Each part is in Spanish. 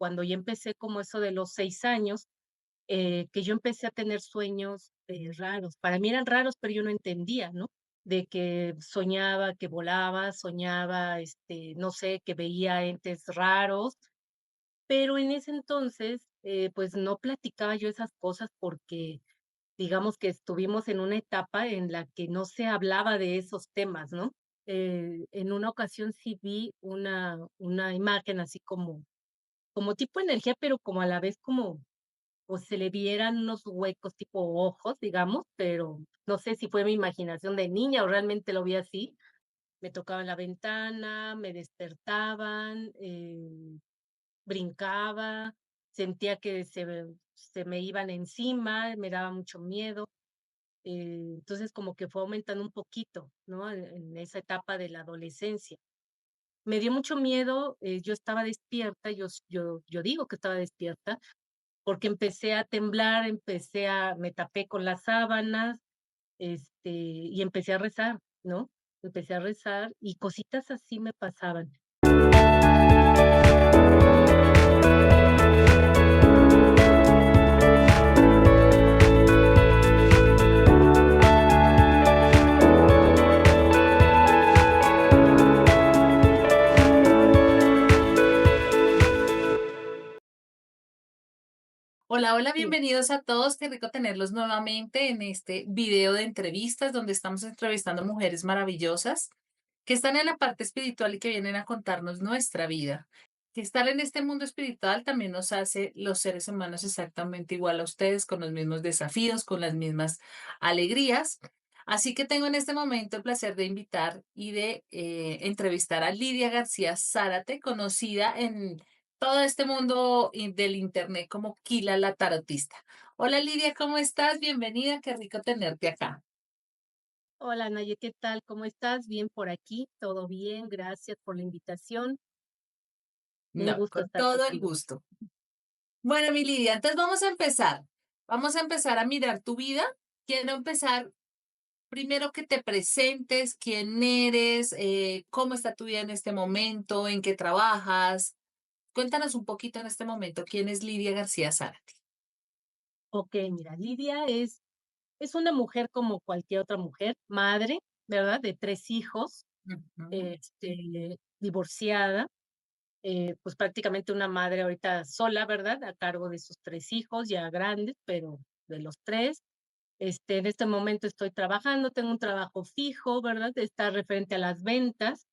cuando ya empecé como eso de los 6 años, que yo empecé a tener sueños, raros. Para mí eran raros, pero yo no entendía, ¿no? De que soñaba que volaba, soñaba, no sé, que veía entes raros, pero en ese entonces, pues no platicaba yo esas cosas porque digamos que estuvimos en una etapa en la que no se hablaba de esos temas, ¿no? En una ocasión sí vi una imagen así como tipo energía, pero como a la vez como, pues, se le vieran unos huecos tipo ojos, digamos, pero no sé si fue mi imaginación de niña o realmente lo vi así. Me tocaban la ventana, me despertaban, brincaba, sentía que se me iban encima, me daba mucho miedo. Entonces, como que fue aumentando un poquito, ¿no? En esa etapa de la adolescencia. Me dio mucho miedo, yo estaba despierta, yo digo que estaba despierta, porque empecé a temblar, me tapé con las sábanas, y empecé a rezar, ¿no? Empecé a rezar y cositas así me pasaban. Hola, hola, Sí. bienvenidos a todos. Qué rico tenerlos nuevamente en este video de entrevistas donde estamos entrevistando mujeres maravillosas que están en la parte espiritual y que vienen a contarnos nuestra vida. Que estar en este mundo espiritual también nos hace los seres humanos exactamente igual a ustedes, con los mismos desafíos, con las mismas alegrías. Así que tengo en este momento el placer de invitar y de entrevistar a Lidia García Zárate, conocida en todo este mundo del internet como Kila la tarotista. Hola Lidia, ¿cómo estás? Bienvenida, qué rico tenerte acá. Hola, Naye, ¿qué tal? ¿Cómo estás? Bien por aquí, todo bien, gracias por la invitación. Un No, gusto con estar todo el contigo. gusto. Bueno, mi Lidia, entonces vamos a empezar. Vamos a empezar a mirar tu vida. Quiero empezar primero que te presentes, quién eres, cómo está tu vida en este momento, en qué trabajas. Cuéntanos un poquito en este momento quién es Lidia García Zárate. Ok, mira, Lidia es una mujer como cualquier otra mujer, madre, ¿verdad? De 3 hijos, Ujú. divorciada, pues prácticamente una madre ahorita sola, ¿verdad? A cargo de sus 3 hijos, ya grandes, pero de los 3. En este momento estoy trabajando, tengo un trabajo fijo, ¿verdad? Está referente a las ventas,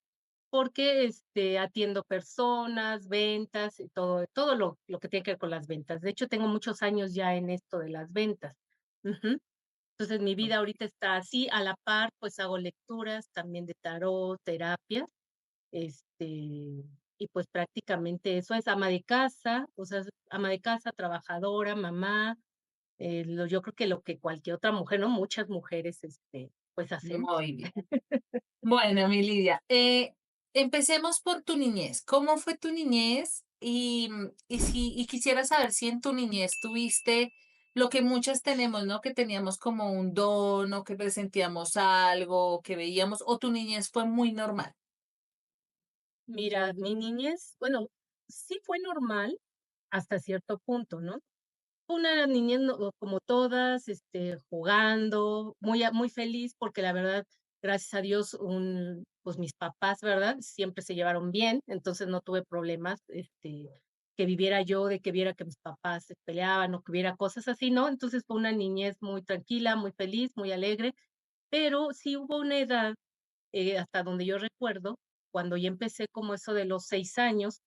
porque, atiendo personas, ventas y todo lo que tiene que ver con las ventas. De hecho, tengo muchos años ya en esto de las ventas. Ujú. Entonces, mi vida ahorita está así, a la par, pues, hago lecturas también de tarot, terapias, y pues, prácticamente eso es ama de casa, o sea, ama de casa, trabajadora, mamá, yo creo que lo que cualquier otra mujer, ¿no? Muchas mujeres, pues, hacemos. Muy bien. Bueno, mi Lidia, empecemos por tu niñez. ¿Cómo fue tu niñez? Y quisiera saber si en tu niñez tuviste lo que muchas tenemos, ¿no? Que teníamos como un don o que presentíamos algo, que veíamos, o tu niñez fue muy normal. Mira, mi niñez, bueno, sí fue normal hasta cierto punto, ¿no? Fue una niñez como todas, jugando, muy feliz, porque la verdad, gracias a Dios, pues mis papás, ¿verdad? Siempre se llevaron bien, entonces no tuve problemas, que viviera yo, de que viera que mis papás se peleaban o que hubiera cosas así, ¿no? Entonces fue una niñez muy tranquila, muy feliz, muy alegre, pero sí hubo una edad, hasta donde yo recuerdo, cuando ya empecé como eso de los 6 años,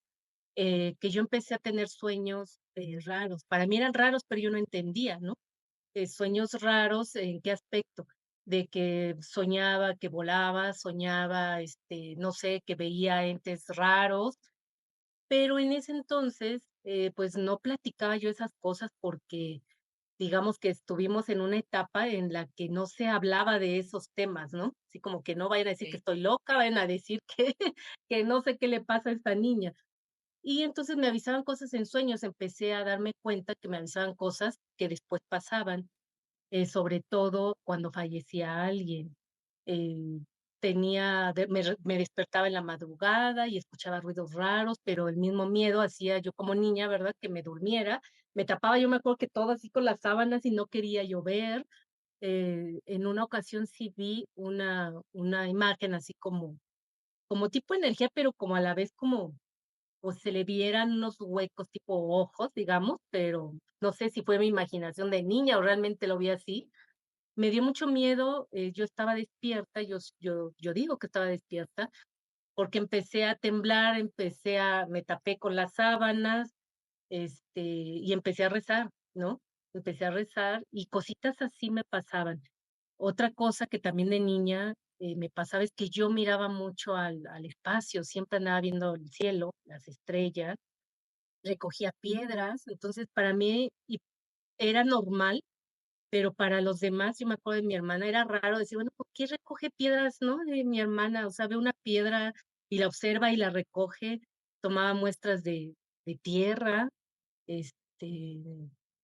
que yo empecé a tener sueños, raros. Para mí eran raros, pero yo no entendía, ¿no? Sueños raros, ¿en qué aspecto? De que soñaba que volaba, soñaba, no sé, que veía entes raros, pero en ese entonces, pues no platicaba yo esas cosas porque digamos que estuvimos en una etapa en la que no se hablaba de esos temas, ¿no? Así como que no vayan a decir que Sí. estoy loca, vayan a decir que que no sé qué le pasa a esta niña. Y entonces me avisaban cosas en sueños, empecé a darme cuenta que me avisaban cosas que después pasaban, sobre todo cuando fallecía alguien. Eh, me despertaba en la madrugada y escuchaba ruidos raros, pero el mismo miedo hacía yo como niña, ¿verdad?, que me durmiera. Me tapaba, yo me acuerdo que todo así con las sábanas y no quería yo ver. En una ocasión sí vi una imagen así como tipo energía, pero como a la vez como, o se le vieran unos huecos tipo ojos, digamos, pero no sé si fue mi imaginación de niña o realmente lo vi así. Me dio mucho miedo, yo estaba despierta, yo digo que estaba despierta, porque empecé a temblar, me tapé con las sábanas, y empecé a rezar, ¿no? Empecé a rezar y cositas así me pasaban. Otra cosa que también de niña, me pasaba es que yo miraba mucho al espacio, siempre andaba viendo el cielo, las estrellas, recogía piedras, entonces para mí era normal, pero para los demás, yo me acuerdo de mi hermana, era raro decir: "Bueno, ¿por qué recoge piedras, no?, de mi hermana?". O sea, ve una piedra y la observa y la recoge, tomaba muestras de tierra, este,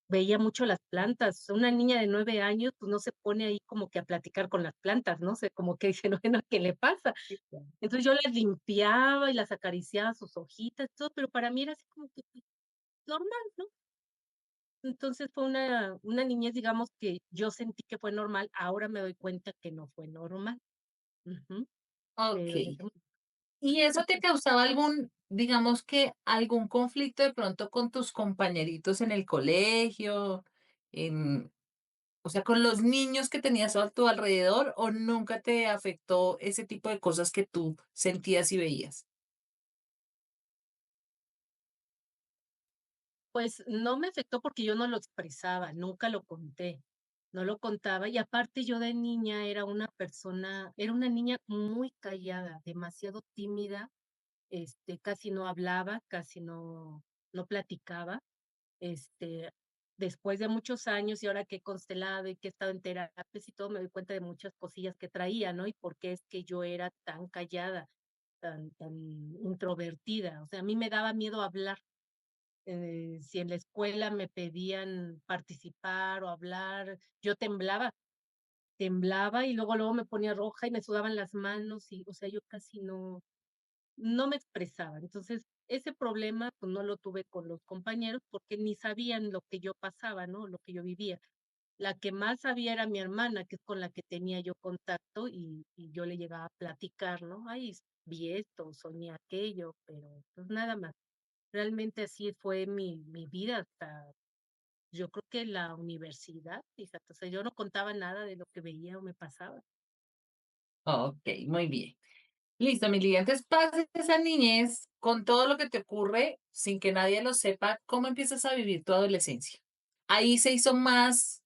veía mucho las plantas. Una niña de 9 años, pues, no se pone ahí como que a platicar con las plantas, ¿no? sé como que dice: "Bueno, ¿qué le pasa?". Sí, claro. Entonces, yo las limpiaba y las acariciaba sus hojitas, todo, pero para mí era así como que, pues, normal, ¿no? Entonces, fue una niñez, digamos, que yo sentí que fue normal, ahora me doy cuenta que no fue normal. Ujú, pero Okey. dejemos ¿Y eso te causaba algún, digamos que algún conflicto de pronto con tus compañeritos en el colegio, en, o sea, con los niños que tenías a tu alrededor, o nunca te afectó ese tipo de cosas que tú sentías y veías? pues, no me afectó porque yo no lo expresaba, nunca lo conté, no lo contaba, y aparte yo de niña era una niña muy callada, demasiado tímida, casi no hablaba, casi no platicaba. Este, Después de muchos años, y ahora que he constelado y que he estado en terapias y todo, me doy cuenta de muchas cosillas que traía, ¿no? Y por qué es que yo era tan callada, tan introvertida. O sea, a mí me daba miedo hablar. Si en la escuela me pedían participar o hablar, yo temblaba y luego me ponía roja y me sudaban las manos y, o sea, yo casi no me expresaba. Entonces, ese problema, pues, no lo tuve con los compañeros, porque ni sabían lo que yo pasaba, ¿no? Lo que yo vivía. La que más sabía era mi hermana, que es con la que tenía yo contacto, y yo le llegaba a platicar, ¿no? Ay, vi esto, soñé aquello, pero, pues, nada más. Realmente así fue mi vida hasta, yo creo que la universidad, fíjate, o sea, yo no contaba nada de lo que veía o me pasaba. Okey, muy bien. Listo, mi Lidia. Entonces, pasas esa niñez con todo lo que te ocurre sin que nadie lo sepa, ¿cómo empiezas a vivir tu adolescencia? ¿Ahí se hizo más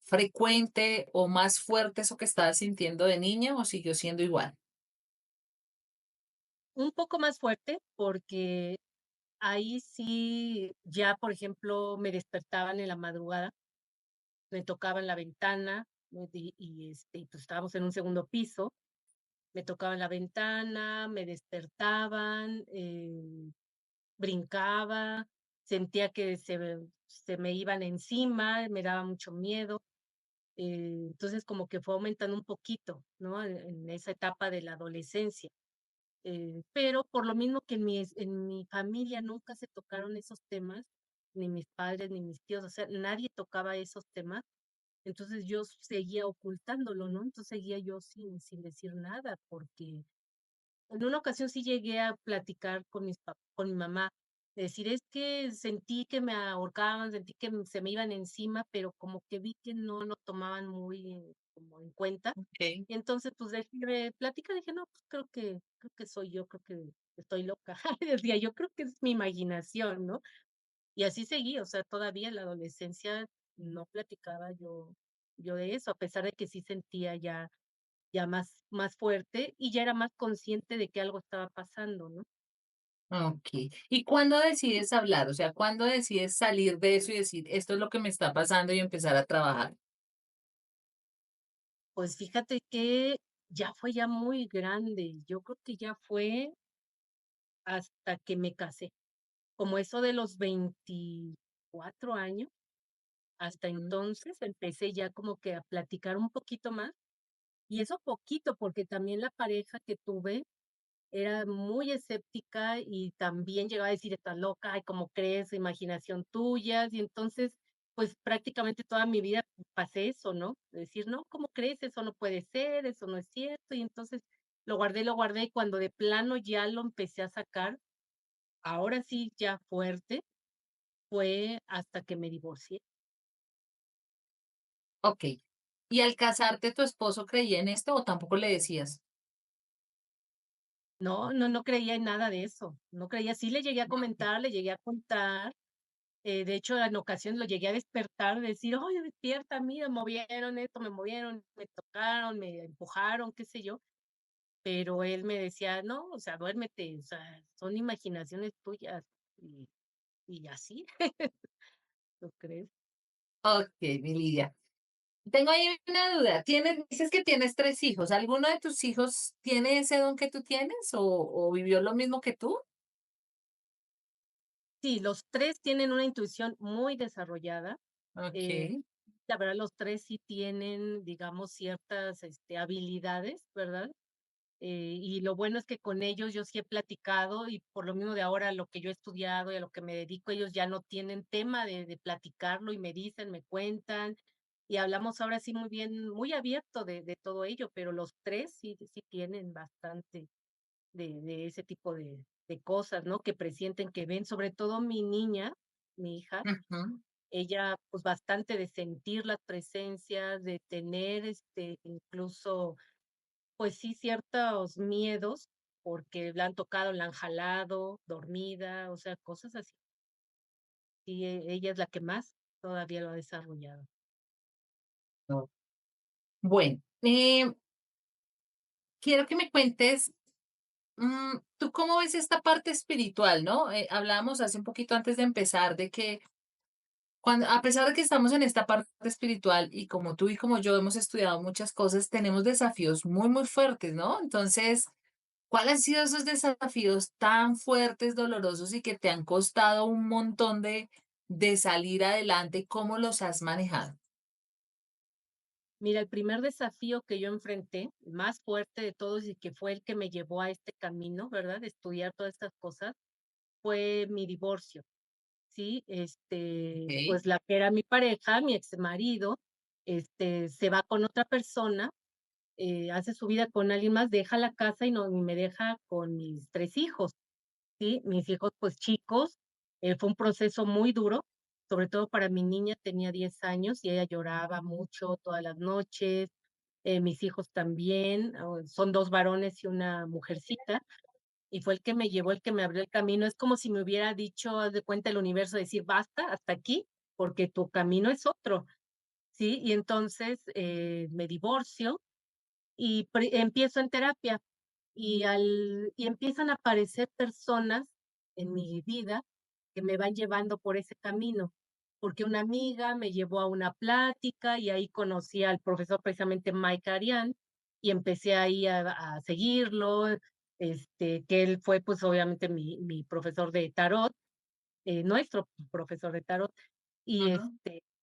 frecuente o más fuerte eso que estabas sintiendo de niña o siguió siendo igual? Un poco más fuerte, porque ahí sí, ya, por ejemplo, me despertaban en la madrugada, me tocaban la ventana, pues, estábamos en un segundo piso, me tocaban la ventana, me despertaban, brincaba, sentía que se me iban encima, me daba mucho miedo. Entonces, como que fue aumentando un poquito, ¿no? En esa etapa de la adolescencia. Pero por lo mismo que en mi familia nunca se tocaron esos temas, ni mis padres, ni mis tíos, o sea, nadie tocaba esos temas, entonces yo seguía ocultándolo, ¿no? Entonces seguía yo sin decir nada, porque en una ocasión sí llegué a platicar con mi mamá, de decir: "Es que sentí que me ahorcaban, sentí que se me iban encima", pero como que vi que no lo tomaban muy como en cuenta. Okey. Y entonces, pues, dejé de platicar, dije: "No, pues, creo que soy yo, creo que estoy loca", decía yo, "creo que es mi imaginación", ¿no? Y así seguí, o sea, todavía en la adolescencia no platicaba yo de eso, a pesar de que sí sentía ya más fuerte, y ya era más consciente de que algo estaba pasando, ¿no? Okey. ¿Y cuándo decides hablar? O sea, ¿cuándo decides salir de eso y decir: "Esto es lo que me está pasando", y empezar a trabajar? Pues fíjate que ya muy grande, yo creo que ya fue hasta que me casé, como eso de los 24 años, hasta Mm. entonces empecé ya como que a platicar un poquito más, Y eso poquito, porque también la pareja que tuve era muy escéptica y también llegaba a decir: "Estás loca, ay, ¿cómo crees? Imaginación tuya". Y entonces, pues, prácticamente toda mi vida pasé eso, ¿no? De decir: "No, ¿cómo crees? Eso no puede ser, eso no es cierto". Y entonces lo guardé, y cuando de plano ya lo empecé a sacar, ahora sí, ya fuerte, fue hasta que me divorcié. Okey. ¿Y al casarte tu esposo creía en esto o tampoco le decías? No, no, no creía en nada de eso, no creía. Sí le llegué a comentar, le llegué a contar. De hecho, en ocasiones lo llegué a despertar, decir: "Oye, despierta, mira, movieron esto, me movieron, me tocaron, me empujaron", qué sé yo, pero él me decía: "No, o sea, duérmete, o sea, son imaginaciones tuyas", y así, ¿tú crees? Okey, mi Lidia. Tengo ahí una duda. Dices que tienes 3 hijos, ¿alguno de tus hijos tiene ese don que tú tienes o vivió lo mismo que tú? Sí, los 3 tienen una intuición muy desarrollada, eh, Okey. la verdad, los 3 sí tienen, digamos, ciertas, habilidades, ¿verdad? Y lo bueno es que con ellos yo sí he platicado y por lo mismo de ahora lo que yo he estudiado y a lo que me dedico, ellos ya no tienen tema de platicarlo y me dicen, me cuentan y hablamos ahora sí muy bien, muy abierto de todo ello, pero los 3 sí tienen bastante de ese tipo de cosas, ¿no? Que presienten, que ven, sobre todo mi niña, mi hija, Ujú, ella, pues, bastante de sentir las presencias, de tener, incluso pues sí, ciertos miedos, porque la han tocado, la han jalado, dormida, o sea, cosas así. Y ella es la que más todavía lo ha desarrollado. no. Bueno, quiero que me cuentes, ¿tú cómo ves esta parte espiritual, no? Hablábamos hace un poquito antes de empezar de que cuando a pesar de que estamos en esta parte espiritual y como tú y como yo hemos estudiado muchas cosas, tenemos desafíos muy, muy fuertes, ¿no? Entonces, ¿cuáles han sido esos desafíos tan fuertes, dolorosos y que te han costado un montón de salir adelante? ¿Cómo los has manejado? Mira, el primer desafío que yo enfrenté, el más fuerte de todos y que fue el que me llevó a este camino, ¿verdad? De estudiar todas estas cosas, fue mi divorcio, ¿sí? Okey. Pues la que era mi pareja, mi exmarido, se va con otra persona, hace su vida con alguien más, deja la casa y me deja con mis 3 hijos. Sí, mis hijos, pues, chicos, fue un proceso muy duro, sobre todo para mi niña, tenía 10 años y ella lloraba mucho todas las noches, mis hijos también, son 2 varones y una mujercita, y fue el que me llevó, el que me abrió el camino. Es como si me hubiera dicho, haz de cuenta el universo, decir: "Basta, hasta aquí, porque tu camino es otro", ¿sí? Y entonces, me divorcio y empiezo en terapia. Y empiezan a aparecer personas en mi vida que me van llevando por ese camino, porque una amiga me llevó a una plática y ahí conocí al profesor precisamente Mike Arian y empecé ahí a seguirlo, que él fue, pues, obviamente mi profesor de tarot, nuestro profesor de tarot. Y, Ujú,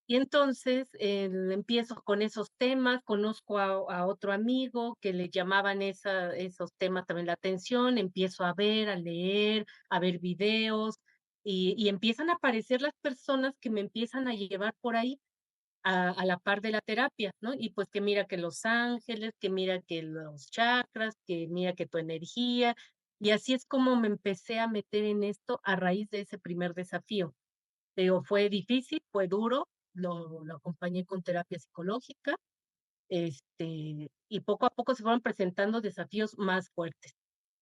y entonces, empiezo con esos temas, conozco a otro amigo que le llamaban esos temas también la atención, empiezo a ver, a leer, a ver videos, y empiezan a aparecer las personas que me empiezan a llevar por ahí, a la par de la terapia, ¿no? Y pues que mira que los ángeles, que mira que los chakras, que mira que tu energía, y así es como me empecé a meter en esto a raíz de ese primer desafío. Te digo, fue difícil, fue duro, lo acompañé con terapia psicológica, y poco a poco se fueron presentando desafíos más fuertes.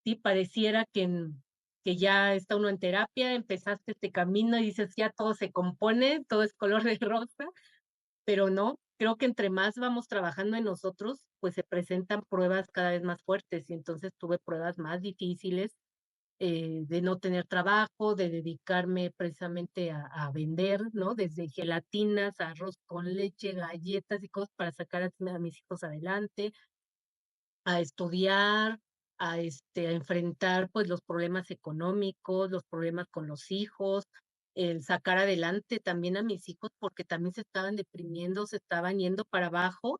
Sí, pareciera que ya está uno en terapia, empezaste este camino y dices: "Ya todo se compone, todo es color de rosa", pero no, creo que entre más vamos trabajando en nosotros, pues se presentan pruebas cada vez más fuertes, y entonces tuve pruebas más difíciles, de no tener trabajo, de dedicarme precisamente a vender, ¿no? Desde gelatinas, arroz con leche, galletas y cosas para sacar a mis hijos adelante, a estudiar, a enfrentar, pues, los problemas económicos, los problemas con los hijos, el sacar adelante también a mis hijos, porque también se estaban deprimiendo, se estaban yendo para abajo,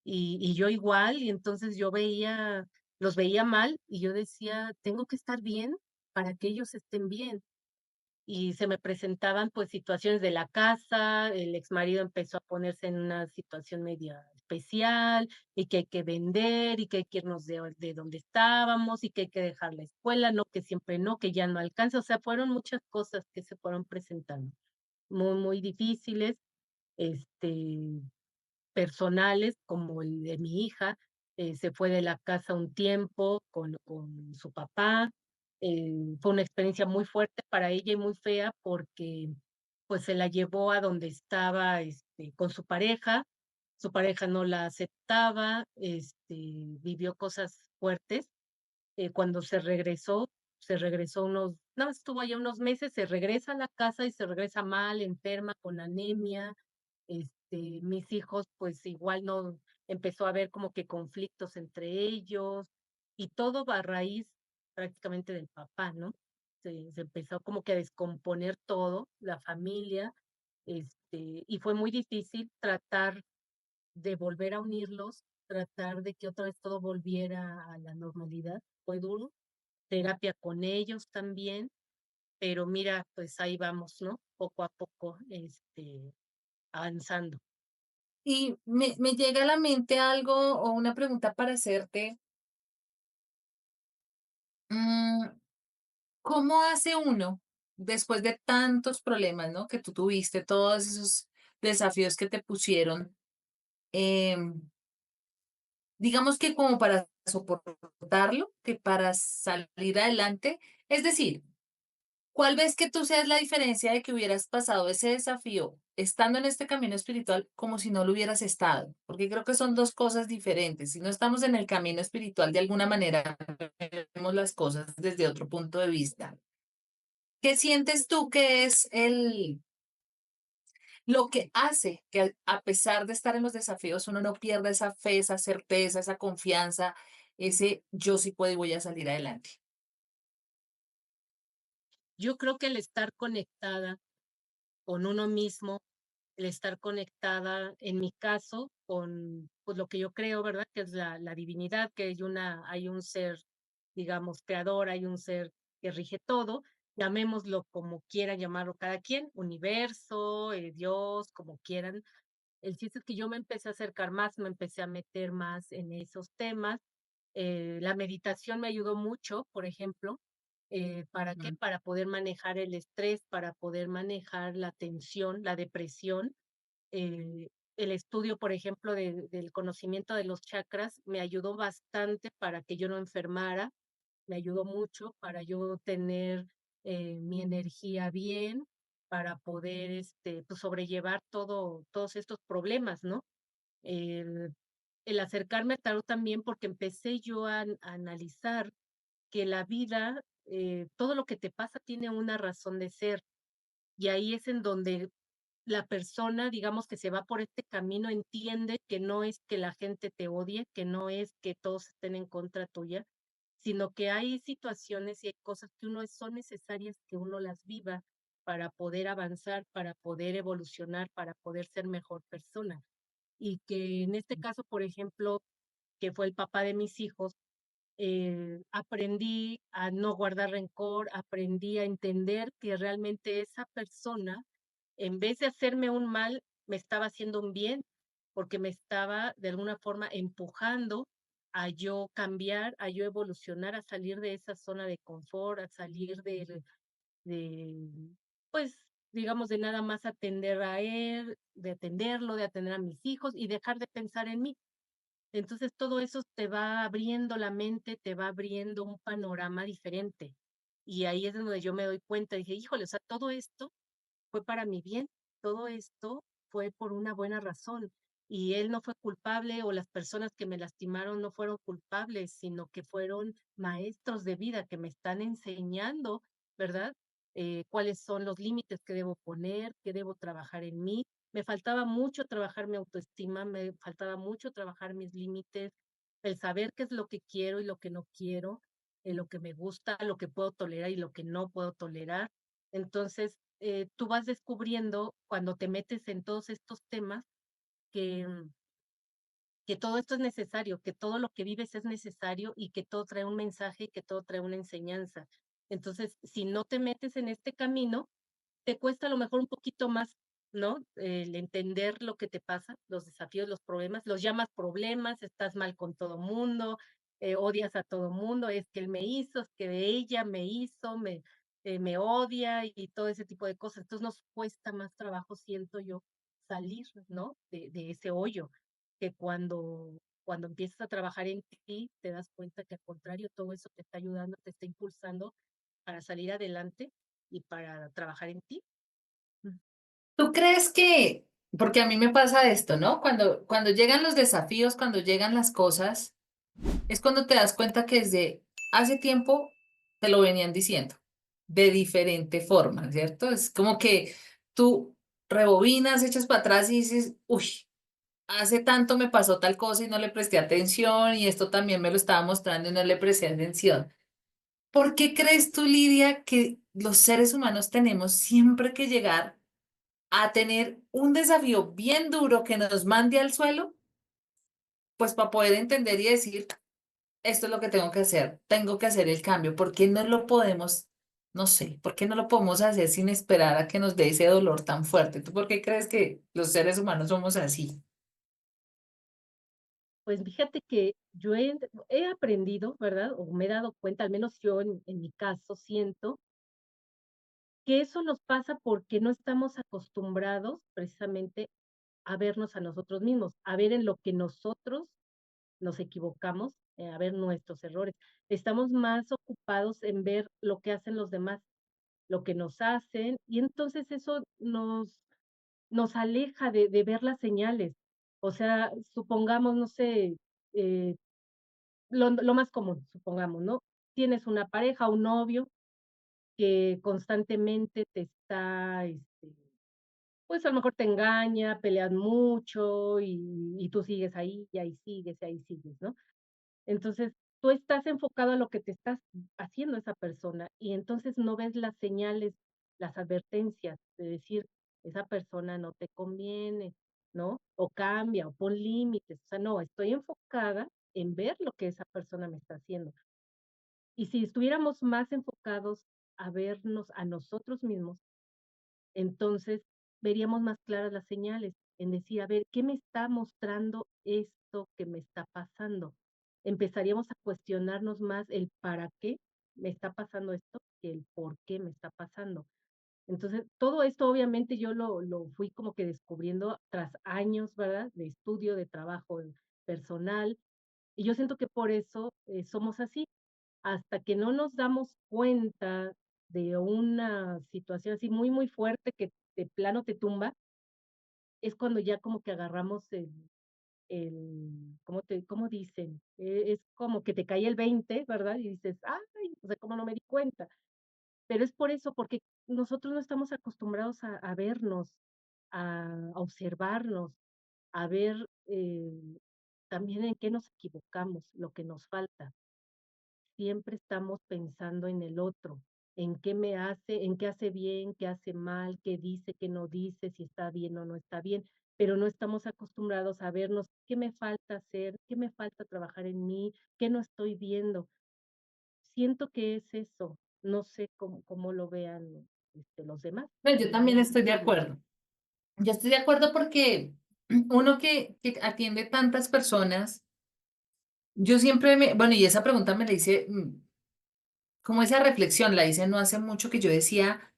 y yo igual, y entonces yo los veía mal, y yo decía: "Tengo que estar bien para que ellos estén bien". Y se me presentaban, pues, situaciones de la casa, el exmarido empezó a ponerse en una situación media especial, y que hay que vender, y que hay que irnos de donde estábamos, y que hay que dejar la escuela, no, que siempre no, que ya no alcanza. O sea, fueron muchas cosas que se fueron presentando, muy, muy difíciles, este, personales, como el de mi hija, se fue de la casa un tiempo con su papá. Fue una experiencia muy fuerte para ella y muy fea porque, pues, se la llevó a donde estaba, con su pareja no la aceptaba, vivió cosas fuertes. Cuando se regresó unos nada más estuvo allá unos meses, se regresa a la casa y se regresa mal, enferma, con anemia. Mis hijos, pues, igual no empezó a haber como que conflictos entre ellos, y todo a raíz prácticamente del papá, ¿no? Se empezó como que a descomponer todo, la familia, y fue muy difícil tratar de volver a unirlos, tratar de que otra vez todo volviera a la normalidad. Fue duro, terapia con ellos también, pero mira, pues ahí vamos, ¿no? Poco a poco, avanzando. Y me llega a la mente algo o una pregunta para hacerte. Mm, ¿Cómo hace uno, después de tantos problemas, ¿no? Que tú tuviste, todos esos desafíos que te pusieron, em, digamos que como para soportarlo, que para salir adelante? Es decir, ¿cuál ves que tú seas la diferencia de que hubieras pasado ese desafío estando en este camino espiritual como si no lo hubieras estado? Porque creo que son dos cosas diferentes. Si no estamos en el camino espiritual, de alguna manera vemos las cosas desde otro punto de vista. ¿Qué sientes tú que es lo que hace que a pesar de estar en los desafíos uno no pierda esa fe, esa certeza, esa confianza, ese yo sí puedo y voy a salir adelante? Yo creo que el estar conectada con uno mismo, el estar conectada, en mi caso, con, pues, lo que yo creo, ¿verdad? Que es la divinidad, que hay un ser, digamos, creador, hay un ser que rige todo, llamémoslo como quiera llamarlo cada quien, universo, Dios, como quieran. El chiste es que yo me empecé a acercar más, me empecé a meter más en esos temas. La meditación me ayudó mucho, por ejemplo, ¿para qué? Ujú, Para poder manejar el estrés, para poder manejar la tensión, la depresión. El estudio, por ejemplo, del conocimiento de los chakras me ayudó bastante para que yo no enfermara, me ayudó mucho para yo tener, mi energía bien, para poder, pues, sobrellevar todos estos problemas, ¿no? El el acercarme a tarot también, porque empecé yo a analizar que la vida, todo lo que te pasa tiene una razón de ser, y ahí es en donde la persona, digamos, que se va por este camino, entiende que no es que la gente te odie, que no es que todos estén en contra tuya, sino que hay situaciones y hay cosas que son necesarias que uno las viva para poder avanzar, para poder evolucionar, para poder ser mejor persona. Y que en este caso, por ejemplo, que fue el papá de mis hijos, aprendí a no guardar rencor, aprendí a entender que realmente esa persona, en vez de hacerme un mal, me estaba haciendo un bien, porque me estaba de alguna forma empujando a yo cambiar, a yo evolucionar, a salir de esa zona de confort, a salir de, pues, digamos, de nada más atender a él, de atenderlo, de atender a mis hijos y dejar de pensar en mí. Entonces, todo eso te va abriendo la mente, te va abriendo un panorama diferente. Y ahí es donde yo me doy cuenta, dije: "Híjole, o sea, todo esto fue para mi bien, todo esto fue por una buena razón, y él no fue culpable, o las personas que me lastimaron no fueron culpables, sino que fueron maestros de vida que me están enseñando, ¿verdad? Cuáles son los límites que debo poner, que debo trabajar en mí. Me faltaba mucho trabajar mi autoestima, me faltaba mucho trabajar mis límites, el saber qué es lo que quiero y lo que no quiero, lo que me gusta, lo que puedo tolerar y lo que no puedo tolerar. Entonces, tú vas descubriendo cuando te metes en todos estos temas que que todo esto es necesario, que todo lo que vives es necesario y que todo trae un mensaje y que todo trae una enseñanza. Entonces, si no te metes en este camino, te cuesta a lo mejor un poquito más, ¿no? El entender lo que te pasa, los desafíos, los problemas, los llamas problemas, estás mal con todo mundo, odias a todo mundo, es que él me hizo, es que ella me hizo, me odia y todo ese tipo de cosas. Entonces nos cuesta más trabajo, siento yo, salir, ¿no? De ese hoyo, que cuando empiezas a trabajar en ti, te das cuenta que al contrario, todo eso te está ayudando, te está impulsando para salir adelante y para trabajar en ti. Mm. ¿Tú crees que, porque a mí me pasa esto, ¿no? Cuando llegan los desafíos, cuando llegan las cosas, es cuando te das cuenta que desde hace tiempo te lo venían diciendo, de diferente forma, ¿cierto? Es como que tú rebobinas, echas para atrás y dices, uy, hace tanto me pasó tal cosa y no le presté atención y esto también me lo estaba mostrando y no le presté atención. ¿Por qué crees tú, Lidia, que los seres humanos tenemos siempre que llegar a tener un desafío bien duro que nos mande al suelo? Pues para poder entender y decir, esto es lo que tengo que hacer el cambio. ¿Por qué no lo podemos, no sé, por qué no lo podemos hacer sin esperar a que nos dé ese dolor tan fuerte? ¿Tú por qué crees que los seres humanos somos así? Pues fíjate que yo he aprendido, ¿verdad? O me he dado cuenta, al menos yo en mi caso, siento que eso nos pasa porque no estamos acostumbrados precisamente a vernos a nosotros mismos, a ver en lo que nosotros nos equivocamos, a ver nuestros errores. Estamos más ocupados en ver lo que hacen los demás, lo que nos hacen, y entonces eso nos aleja de ver las señales. O sea, supongamos, no sé, eh, lo más común, supongamos, ¿no? Tienes una pareja, un novio que constantemente te está, pues, a lo mejor te engaña, pelean mucho y tú sigues ahí, y ahí sigues, ¿no? Entonces, tú estás enfocado a lo que te estás haciendo esa persona y entonces no ves las señales, las advertencias de decir: "Esa persona no te conviene", ¿no? O cambia, o pon límites. O sea, no, estoy enfocada en ver lo que esa persona me está haciendo. Y si estuviéramos más enfocados a vernos a nosotros mismos, entonces veríamos más claras las señales, en decir, a ver, ¿qué me está mostrando esto que me está pasando? Empezaríamos a cuestionarnos más el para qué me está pasando esto que el por qué me está pasando. Entonces, todo esto obviamente yo lo fui como que descubriendo tras años, ¿verdad? De estudio, de trabajo personal. Y yo siento que por eso somos así. Hasta que no nos damos cuenta de una situación así muy, muy fuerte que de plano te tumba, es cuando ya como que agarramos ¿cómo dicen? Es como que te cae el 20, ¿verdad? Y dices: "Ay, o sea, ¿cómo no me di cuenta?". Pero es por eso, porque nosotros no estamos acostumbrados a vernos, a observarnos, a ver, también en qué nos equivocamos, lo que nos falta. Siempre estamos pensando en el otro, en qué hace bien, qué hace mal, qué dice, qué no dice, si está bien o no está bien, pero no estamos acostumbrados a vernos qué me falta hacer, qué me falta trabajar en mí, qué no estoy viendo. Siento que es eso, no sé cómo lo vean, los demás. No, yo también estoy de acuerdo. Yo estoy de acuerdo porque uno que atiende tantas personas, yo siempre bueno, y esa pregunta me la hice, como esa reflexión la hice no hace mucho que yo decía,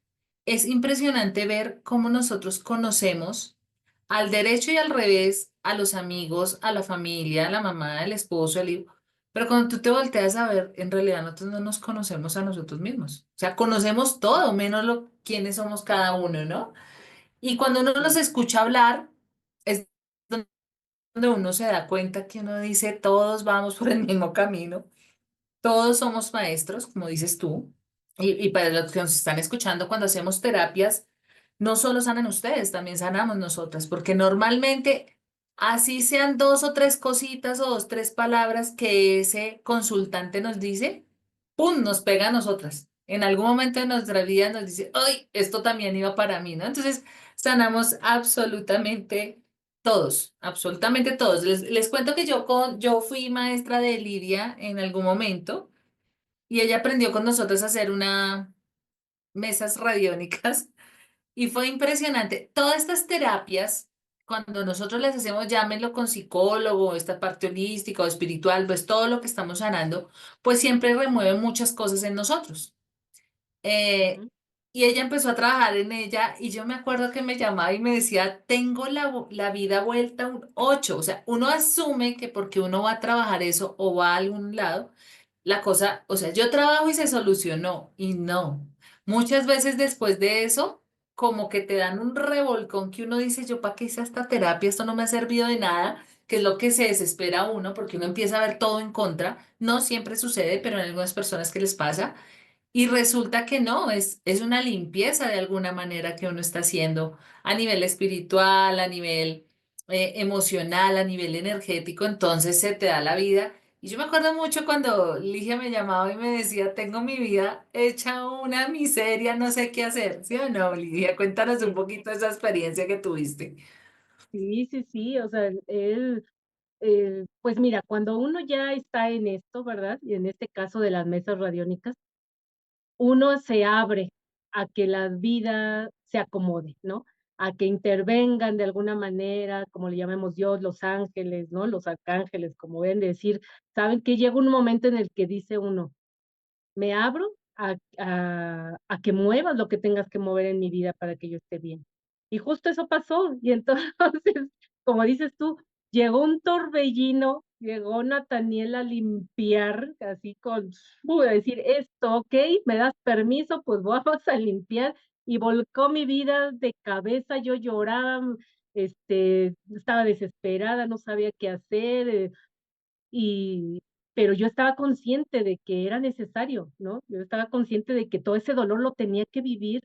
es impresionante ver cómo nosotros conocemos al derecho y al revés, a los amigos, a la familia, a la mamá, al esposo, al hijo. Pero cuando tú te volteas a ver, en realidad nosotros no nos conocemos a nosotros mismos. O sea, conocemos todo, menos lo quiénes somos cada uno, ¿no? Y cuando uno los Sí, escucha hablar, es donde uno se da cuenta que uno dice, todos vamos por el mismo camino, todos somos maestros, como dices tú, y para los que nos están escuchando, cuando hacemos terapias, no solo sanan ustedes, también sanamos nosotras, porque normalmente, así sean dos o tres cositas o dos, tres palabras que ese consultante nos dice, ¡pum!, nos pega a nosotras. En algún momento de nuestra vida nos dice, ¡ay, esto también iba para mí!, ¿no? Entonces, sanamos absolutamente Todos, absolutamente todos. Les cuento que yo fui maestra de Lidia en algún momento y ella aprendió con nosotros a hacer una mesas radiónicas y fue impresionante. Todas estas terapias, cuando nosotros les hacemos, llámenlo con psicólogo, esta parte holística o espiritual, pues todo lo que estamos sanando, pues siempre remueve muchas cosas en nosotros. Eh, Ujú. y ella empezó a trabajar en ella y yo me acuerdo que me llamaba y me decía, tengo la vida vuelta un 8. O sea, uno asume que porque uno va a trabajar eso o va a algún lado, la cosa, o sea, yo trabajo y se solucionó y no. Muchas veces después de eso, como que te dan un revolcón que uno dice, yo para qué hice esta terapia, esto no me ha servido de nada, que es lo que se desespera uno porque uno empieza a ver todo en contra. No siempre sucede, pero en algunas personas que les pasa. Y resulta que no, es una limpieza de alguna manera que uno está haciendo a nivel espiritual, a nivel emocional, a nivel energético, entonces se te da la vida. Y yo me acuerdo mucho cuando Ligia me llamaba y me decía, tengo mi vida hecha una miseria, no sé qué hacer. ¿Sí o no, Ligia? Cuéntanos un poquito de esa experiencia que tuviste. Sí, sí, sí, o sea, él, pues mira, cuando uno ya está en esto, ¿verdad? Y en este caso de las mesas radiónicas, uno se abre a que la vida se acomode, ¿no? A que intervengan de alguna manera, como le llamamos Dios, los ángeles, ¿no? Los arcángeles, como ven decir, saben que llega un momento en el que dice uno, me abro a que muevas lo que tengas que mover en mi vida para que yo esté bien. Y justo eso pasó, y entonces, como dices tú, llegó un torbellino, llegó Nataniel a limpiar, así con a decir: "Esto, okey, me das permiso, pues vamos a limpiar", y volcó mi vida de cabeza, yo lloraba, estaba desesperada, no sabía qué hacer, y pero yo estaba consciente de que era necesario, ¿no? Yo estaba consciente de que todo ese dolor lo tenía que vivir,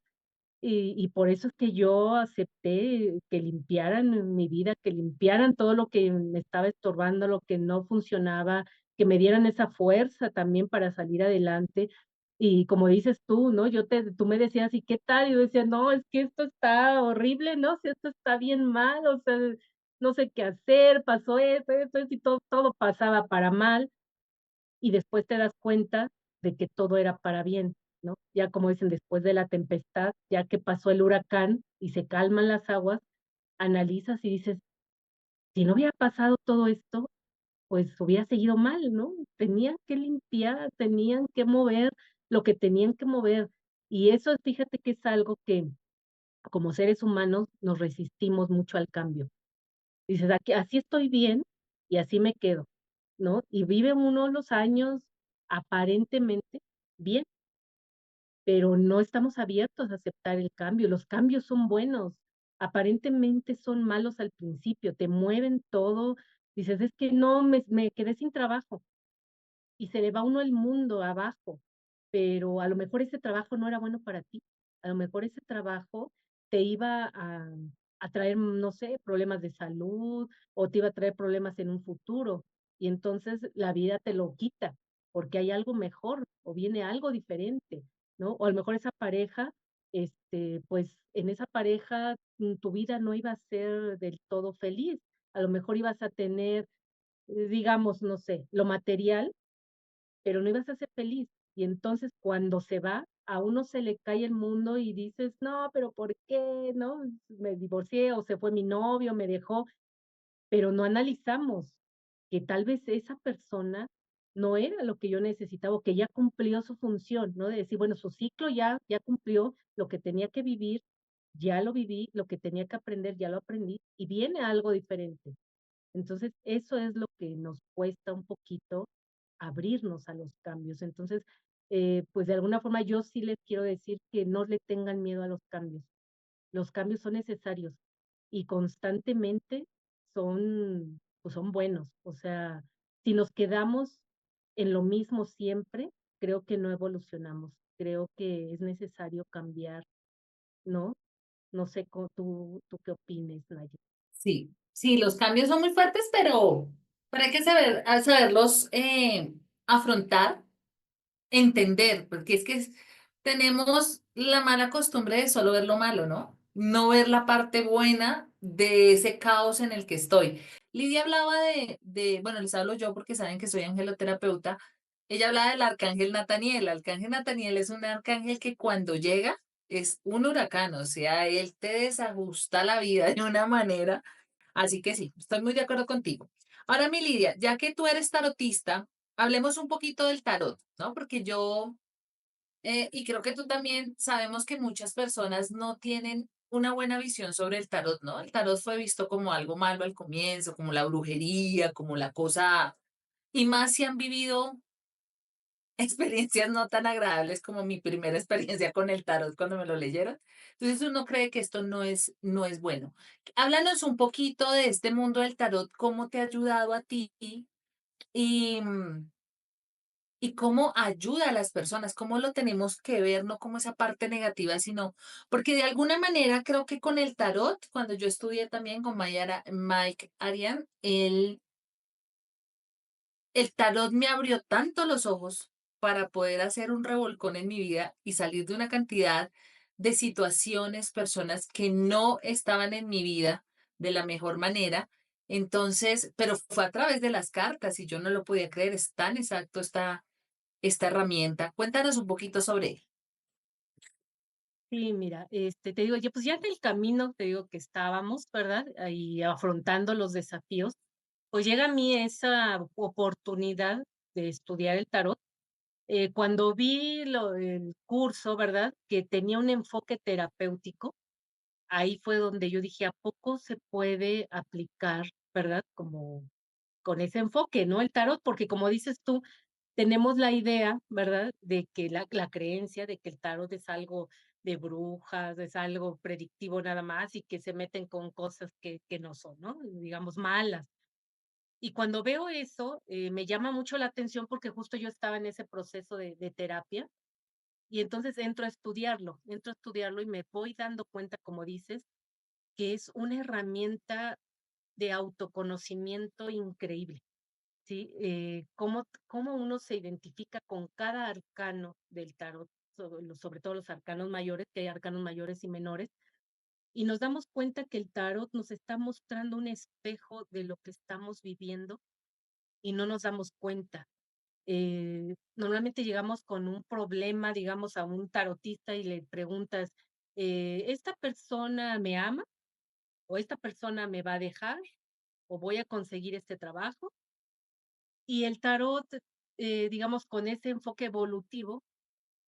y por eso es que yo acepté que limpiaran en mi vida, que limpiaran todo lo que me estaba estorbando, lo que no funcionaba, que me dieran esa fuerza también para salir adelante. Y como dices tú, ¿no? Tú me decías: "¿Y qué tal?". Y yo decía: "No, es que esto está horrible, ¿no? Si esto está bien mal, o sea, no sé qué hacer, pasó esto", y todo pasaba para mal y después te das cuenta de que todo era para bien, ¿no? Ya como dicen, después de la tempestad, ya que pasó el huracán y se calman las aguas, analizas y dices, si no hubiera pasado todo esto, pues hubiera seguido mal, ¿no? Tenían que limpiar, tenían que mover lo que tenían que mover. Y eso, fíjate que es algo que como seres humanos nos resistimos mucho al cambio. Dices: "Aquí así estoy bien y así me quedo", ¿no? Y vive uno los años aparentemente bien, pero no estamos abiertos a aceptar el cambio. Los cambios son buenos, aparentemente son malos al principio, te mueven todo. Dices: "Es que no, me quedé sin trabajo", y se le va a uno el mundo abajo, pero a lo mejor ese trabajo no era bueno para ti. A lo mejor ese trabajo te iba a traer, no sé, problemas de salud o te iba a traer problemas en un futuro. Y entonces la vida te lo quita porque hay algo mejor o viene algo diferente, ¿no? O a lo mejor esa pareja, pues en esa pareja tu vida no iba a ser del todo feliz. A lo mejor ibas a tener, digamos, no sé, lo material, pero no ibas a ser feliz. Y entonces cuando se va, a uno se le cae el mundo y dices: "No, pero ¿por qué?", ¿no? Me divorcié o se fue mi novio, me dejó, pero no analizamos que tal vez esa persona no era lo que yo necesitaba o que ya cumplió su función, ¿no? De decir, bueno, su ciclo ya cumplió lo que tenía que vivir, ya lo viví, lo que tenía que aprender, ya lo aprendí y viene algo diferente. Entonces, eso es lo que nos cuesta un poquito abrirnos a los cambios. Entonces, pues de alguna forma yo sí les quiero decir que no le tengan miedo a los cambios. Los cambios son necesarios y constantemente pues son buenos. O sea, si nos quedamos en lo mismo siempre, creo que no evolucionamos. Creo que es necesario cambiar, ¿no? No sé tú qué opines, Naya. Sí, sí, los cambios son muy fuertes, pero hay que saberlos afrontar, entender, porque tenemos la mala costumbre de solo ver lo malo, ¿no? No ver la parte buena de ese caos en el que estoy. Lidia hablaba bueno, les hablo yo porque saben que soy angeloterapeuta. Ella hablaba del arcángel Nataniel. El arcángel Nataniel es un arcángel que cuando llega es un huracán, o sea, él te desajusta la vida de una manera. Así que sí, estoy muy de acuerdo contigo. Ahora, mi Lidia, ya que tú eres tarotista, hablemos un poquito del tarot, ¿no? Porque yo y creo que tú también sabemos que muchas personas no tienen una buena visión sobre el tarot, ¿no? El tarot fue visto como algo malo al comienzo, como la brujería, como la cosa, y más si han vivido experiencias no tan agradables como mi primera experiencia con el tarot cuando me lo leyeron. Entonces uno cree que esto no es bueno. Háblanos un poquito de este mundo del tarot, cómo te ha ayudado a ti y, y cómo ayuda a las personas, cómo lo tenemos que ver, no como esa parte negativa, sino porque de alguna manera creo que con el tarot, cuando yo estudié también con Mike Arian, el tarot me abrió tanto los ojos para poder hacer un revolcón en mi vida y salir de una cantidad de situaciones, personas que no estaban en mi vida de la mejor manera. Entonces, pero fue a través de las cartas y yo no lo podía creer, es tan exacto esta herramienta. Cuéntanos un poquito sobre él. Sí, mira, te digo, yo pues ya en el camino, te digo que estábamos, ¿verdad? Ahí afrontando los desafíos, pues llega a mí esa oportunidad de estudiar el tarot. Cuando vi el curso, ¿verdad? Que tenía un enfoque terapéutico, ahí fue donde yo dije, ¿a poco se puede aplicar, ¿verdad? Como con ese enfoque, ¿no? El tarot, porque como dices tú, tenemos la idea, ¿verdad? De que la creencia de que el tarot es algo de brujas, es algo predictivo nada más y que se meten con cosas que no son, ¿no? Digamos, malas. Y cuando veo eso, me llama mucho la atención porque justo yo estaba en ese proceso de terapia y entonces entro a estudiarlo y me voy dando cuenta, como dices, que es una herramienta de autoconocimiento increíble. Sí, cómo uno se identifica con cada arcano del tarot, sobre todo los arcanos mayores, que hay arcanos mayores y menores, y nos damos cuenta que el tarot nos está mostrando un espejo de lo que estamos viviendo y no nos damos cuenta. Normalmente llegamos con un problema, digamos, a un tarotista y le preguntas, ¿esta persona me ama? ¿O esta persona me va a dejar? ¿O voy a conseguir este trabajo? Y el tarot, digamos, con ese enfoque evolutivo,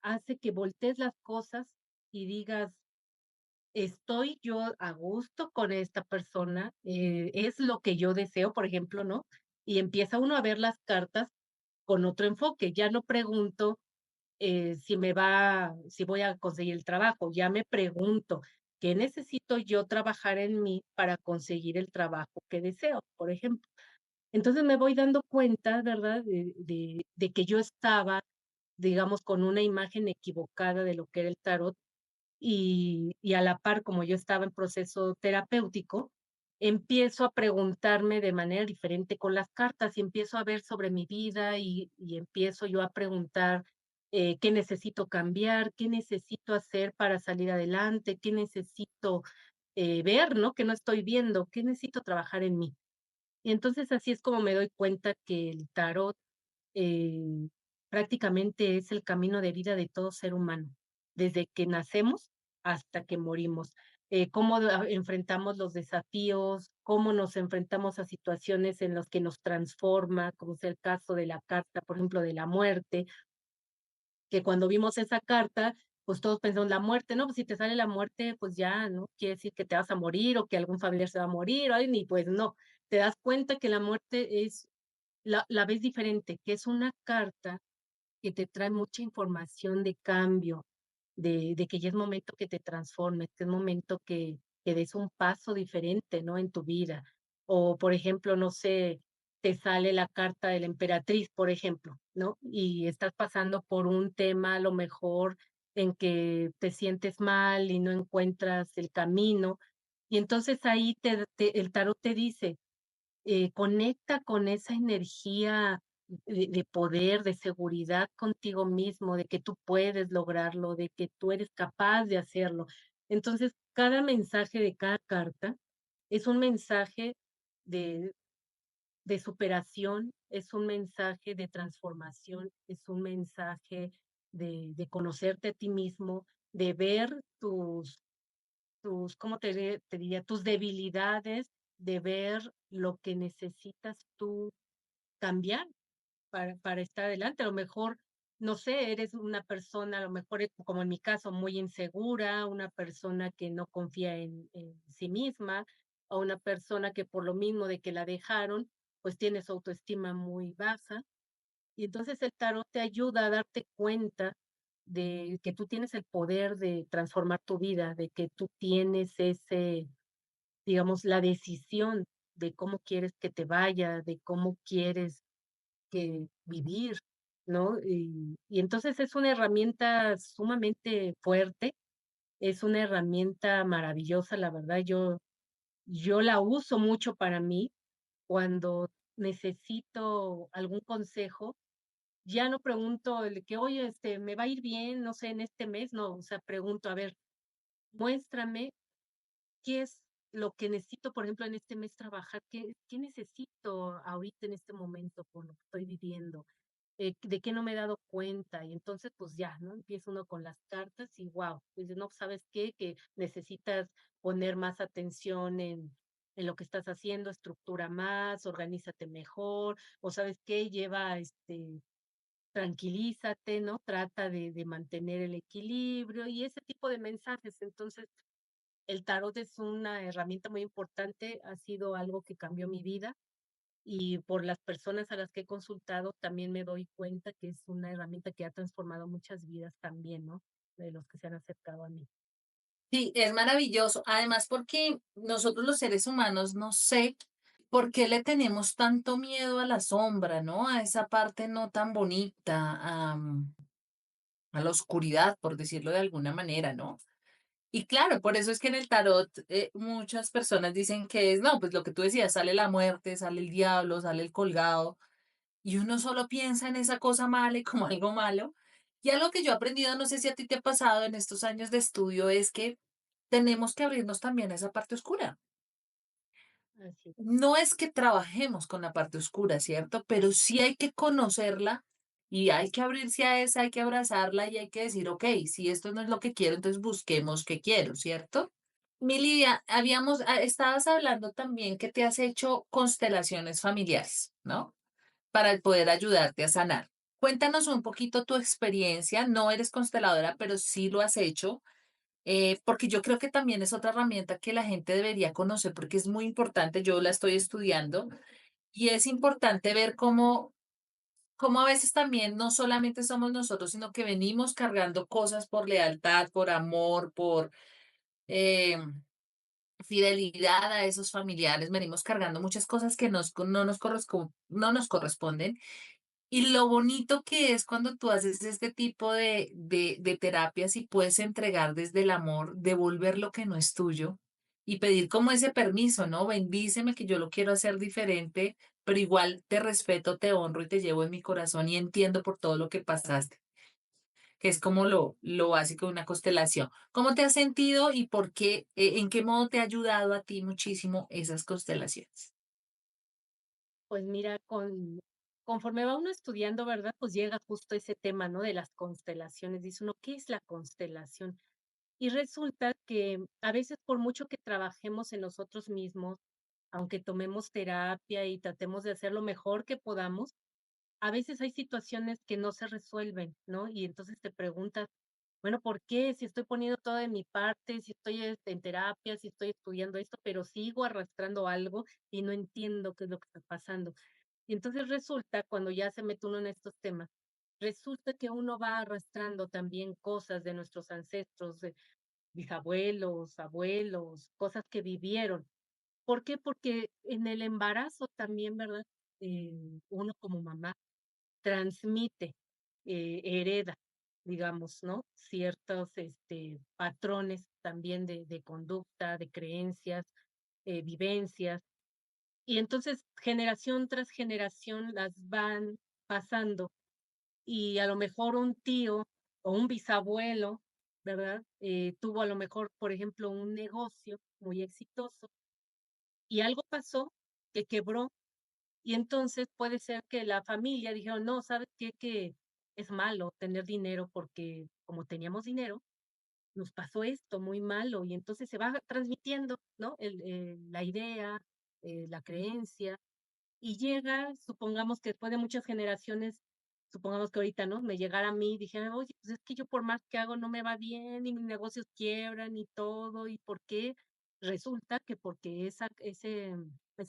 hace que voltees las cosas y digas, estoy yo a gusto con esta persona, es lo que yo deseo, por ejemplo, ¿no? Y empieza uno a ver las cartas con otro enfoque. Ya no pregunto si voy a conseguir el trabajo, ya me pregunto, ¿qué necesito yo trabajar en mí para conseguir el trabajo que deseo, por ejemplo? Entonces me voy dando cuenta, ¿verdad? De que yo estaba, digamos, con una imagen equivocada de lo que era el tarot y a la par, como yo estaba en proceso terapéutico, empiezo a preguntarme de manera diferente con las cartas y empiezo a ver sobre mi vida y empiezo yo a preguntar qué necesito cambiar, qué necesito hacer para salir adelante, qué necesito ver, ¿no? Que no estoy viendo, qué necesito trabajar en mí. Y entonces así es como me doy cuenta que el tarot eh, prácticamente es el camino de vida de todo ser humano, desde que nacemos hasta que morimos. Cómo enfrentamos los desafíos, cómo nos enfrentamos a situaciones en las que nos transforma, como es el caso de la carta, por ejemplo, de la muerte, que cuando vimos esa carta, pues todos pensamos la muerte, no, pues si te sale la muerte, pues ya, ¿no? Quiere decir que te vas a morir o que algún familiar se va a morir, ay, ni pues no. Te das cuenta que la muerte la ves diferente, que es una carta que te trae mucha información de cambio, de que ya es momento que te transformes, que es momento que des un paso diferente, ¿no? En tu vida. O, por ejemplo, no sé, te sale la carta de la emperatriz, por ejemplo, ¿no? Y estás pasando por un tema a lo mejor en que te sientes mal y no encuentras el camino. Y entonces ahí el tarot te dice, conecta con esa energía de poder, de seguridad contigo mismo, de que tú puedes lograrlo, de que tú eres capaz de hacerlo. Entonces, cada mensaje de cada carta es un mensaje de superación, es un mensaje de transformación, es un mensaje de conocerte a ti mismo, de ver ¿cómo te diría? Tus debilidades, de ver lo que necesitas tú cambiar para estar adelante. A lo mejor, no sé, eres una persona, a lo mejor, como en mi caso, muy insegura, una persona que no confía en sí misma, o una persona que por lo mismo de que la dejaron, pues tiene su autoestima muy baja. Y entonces el tarot te ayuda a darte cuenta de que tú tienes el poder de transformar tu vida, de que tú tienes ese, digamos, la decisión de cómo quieres que te vaya, de cómo quieres que vivir, ¿no? Y entonces es una herramienta sumamente fuerte, es una herramienta maravillosa, la verdad, yo la uso mucho para mí cuando necesito algún consejo, ya no pregunto el que: "Oye, ¿me va a ir bien, no sé, en este mes?", no, o sea, pregunto: "A ver, muéstrame qué es lo que necesito, por ejemplo, en este mes trabajar, qué necesito ahorita en este momento por lo que estoy viviendo, de qué no me he dado cuenta", y entonces, pues ya, ¿no? Empieza uno con las cartas y guau, dices: "No, pues, ¿sabes qué? Que necesitas poner más atención en lo que estás haciendo, estructura más, organízate mejor, o ¿sabes qué? Lleva, tranquilízate, ¿no? Trata de mantener el equilibrio", y ese tipo de mensajes. Entonces, el tarot es una herramienta muy importante, ha sido algo que cambió mi vida y por las personas a las que he consultado también me doy cuenta que es una herramienta que ha transformado muchas vidas también, ¿no? De los que se han acercado a mí. Sí, es maravilloso. Además, porque nosotros los seres humanos, no sé por qué le tenemos tanto miedo a la sombra, ¿no? A esa parte no tan bonita, a la oscuridad, por decirlo de alguna manera, ¿no? Y claro, por eso es que en el tarot muchas personas dicen que es, no, pues lo que tú decías, sale la muerte, sale el diablo, sale el colgado, y uno solo piensa en esa cosa mala y como algo malo. Y algo que yo he aprendido, no sé si a ti te ha pasado en estos años de estudio, es que tenemos que abrirnos también a esa parte oscura. Así, No es que trabajemos con la parte oscura, ¿cierto? Pero sí hay que conocerla y hay que abrirse a esa, hay que abrazarla y hay que decir, ok, si esto no es lo que quiero, entonces busquemos qué quiero, ¿cierto? Mi Lidia, estabas hablando también que te has hecho constelaciones familiares, ¿no? Para el poder ayudarte a sanar. Cuéntanos un poquito tu experiencia. No eres consteladora, pero sí lo has hecho, porque yo creo que también es otra herramienta que la gente debería conocer porque es muy importante. Yo la estoy estudiando y es importante ver cómo a veces también no solamente somos nosotros, sino que venimos cargando cosas por lealtad, por amor, por eh, fidelidad a esos familiares. Venimos cargando muchas cosas que no nos corresponden. Y lo bonito que es cuando tú haces este tipo de terapias y puedes entregar desde el amor, devolver lo que no es tuyo y pedir como ese permiso, ¿no? Bendíceme que yo lo quiero hacer diferente, pero igual te respeto, te honro y te llevo en mi corazón y entiendo por todo lo que pasaste, que es como lo básico de una constelación. ¿Cómo te has sentido y por qué, en qué modo te ha ayudado a ti muchísimo esas constelaciones? pues mira, conforme va uno estudiando, ¿verdad? Pues llega justo ese tema, ¿no? De las constelaciones. Dice uno, ¿qué es la constelación? Y resulta que a veces por mucho que trabajemos en nosotros mismos, aunque tomemos terapia y tratemos de hacer lo mejor que podamos, a veces hay situaciones que no se resuelven, ¿no? Y entonces te preguntas, bueno, ¿por qué? Si estoy poniendo todo de mi parte, si estoy en terapia, si estoy estudiando esto, pero sigo arrastrando algo y no entiendo qué es lo que está pasando. Y entonces resulta, cuando ya se mete uno en estos temas, resulta que uno va arrastrando también cosas de nuestros ancestros, de bisabuelos, abuelos, cosas que vivieron. ¿Por qué? Porque en el embarazo también, ¿verdad? Uno como mamá transmite, hereda, digamos, ¿no? Ciertos, patrones también de conducta, de creencias, vivencias. Y entonces, generación tras generación las van pasando, y a lo mejor un tío o un bisabuelo, ¿verdad? Tuvo a lo mejor, por ejemplo, un negocio muy exitoso y algo pasó que quebró, y entonces puede ser que la familia dijeron: "No, ¿sabes qué? Que es malo tener dinero porque como teníamos dinero, nos pasó esto muy malo", y entonces se va transmitiendo, ¿no? La idea, la creencia, y llega, supongamos que después de muchas generaciones, supongamos que ahorita, ¿no? Me llegara a mí y dijera: "Oye, pues es que yo por más que hago no me va bien y mis negocios quiebran y todo, ¿y por qué?". Resulta que porque esa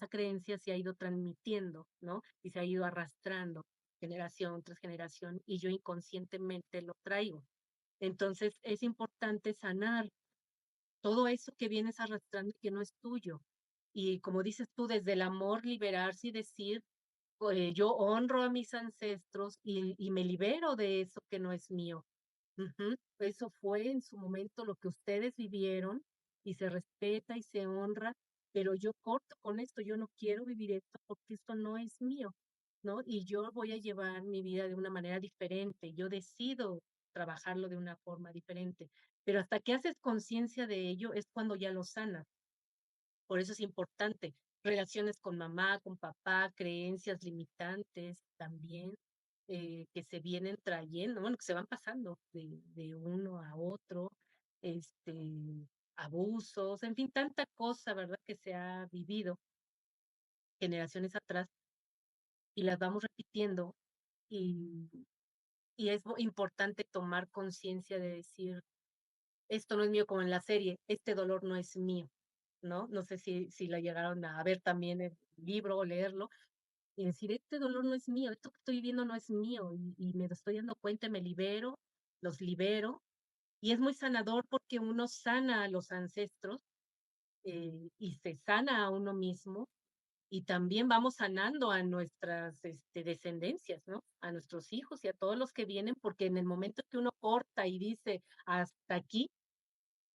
creencia se ha ido transmitiendo, ¿no? Y se ha ido arrastrando generación tras generación y yo inconscientemente lo traigo. Entonces, es importante sanar todo eso que vienes arrastrando y que no es tuyo. Y como dices tú, desde el amor liberarse y decir, yo honro a mis ancestros y me libero de eso que no es mío. Ujú. Eso fue en su momento lo que ustedes vivieron y se respeta y se honra, pero yo corto con esto, yo no quiero vivir esto porque esto no es mío, ¿no? Y yo voy a llevar mi vida de una manera diferente, yo decido trabajarlo de una forma diferente, pero hasta que haces conciencia de ello es cuando ya lo sanas. Por eso es importante, relaciones con mamá, con papá, creencias limitantes también, que se vienen trayendo, bueno, que se van pasando de uno a otro, este, abusos, en fin, tanta cosa, ¿verdad?, que se ha vivido generaciones atrás y las vamos repitiendo, y y es importante tomar conciencia de decir: "Esto no es mío", como en la serie, "Este dolor no es mío", ¿no? No sé si la llegaron a ver también el libro o leerlo, y decir: "Este dolor no es mío, esto que estoy viviendo no es mío", y me estoy dando cuenta, me libero, los libero, y es muy sanador porque uno sana a los ancestros, y se sana a uno mismo, y también vamos sanando a nuestras, descendencias, ¿no? A nuestros hijos y a todos los que vienen, porque en el momento que uno corta y dice: "Hasta aquí,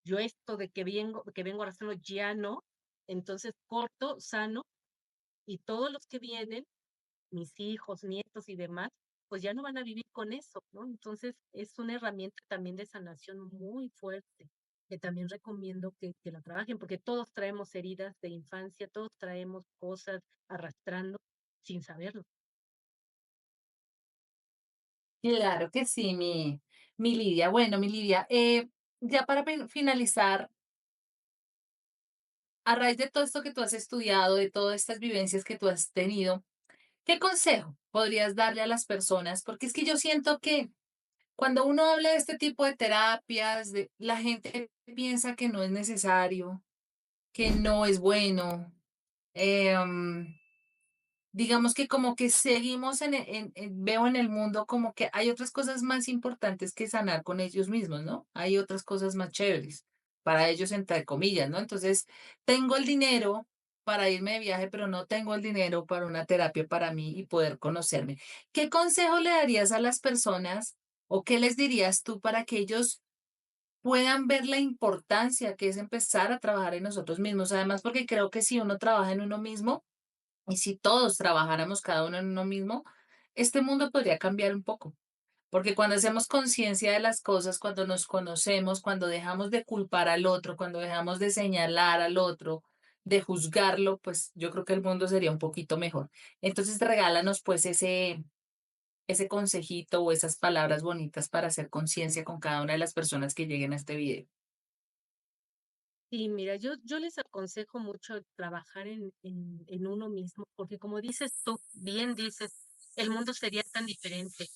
yo esto de que vengo arrastrando ya no", entonces corto, sano, y todos los que vienen, mis hijos, nietos y demás, pues ya no van a vivir con eso, ¿no? Entonces, es una herramienta también de sanación muy fuerte, que también recomiendo que la trabajen, porque todos traemos heridas de infancia, todos traemos cosas arrastrando sin saberlo. Claro que sí, mi Lidia. Bueno, mi Lidia, ya para finalizar, a raíz de todo esto que tú has estudiado, de todas estas vivencias que tú has tenido, ¿qué consejo podrías darle a las personas? Porque es que yo siento que cuando uno habla de este tipo de terapias, la gente piensa que no es necesario, que no es bueno. em, digamos que como que seguimos veo en el mundo como que hay otras cosas más importantes que sanar con ellos mismos, ¿no? Hay otras cosas más chéveres para ellos, entre comillas, ¿no? Entonces, tengo el dinero para irme de viaje, pero no tengo el dinero para una terapia para mí y poder conocerme. ¿Qué consejo le darías a las personas o qué les dirías tú para que ellos puedan ver la importancia que es empezar a trabajar en nosotros mismos? Además, porque creo que si uno trabaja en uno mismo, y si todos trabajáramos cada uno en uno mismo, este mundo podría cambiar un poco, porque cuando hacemos conciencia de las cosas, cuando nos conocemos, cuando dejamos de culpar al otro, cuando dejamos de señalar al otro, de juzgarlo, pues yo creo que el mundo sería un poquito mejor. Entonces, regálanos pues ese consejito o esas palabras bonitas para hacer conciencia con cada una de las personas que lleguen a este video. Y mira, yo les aconsejo mucho trabajar en uno mismo, porque como dices tú, bien dices, el mundo sería tan diferente.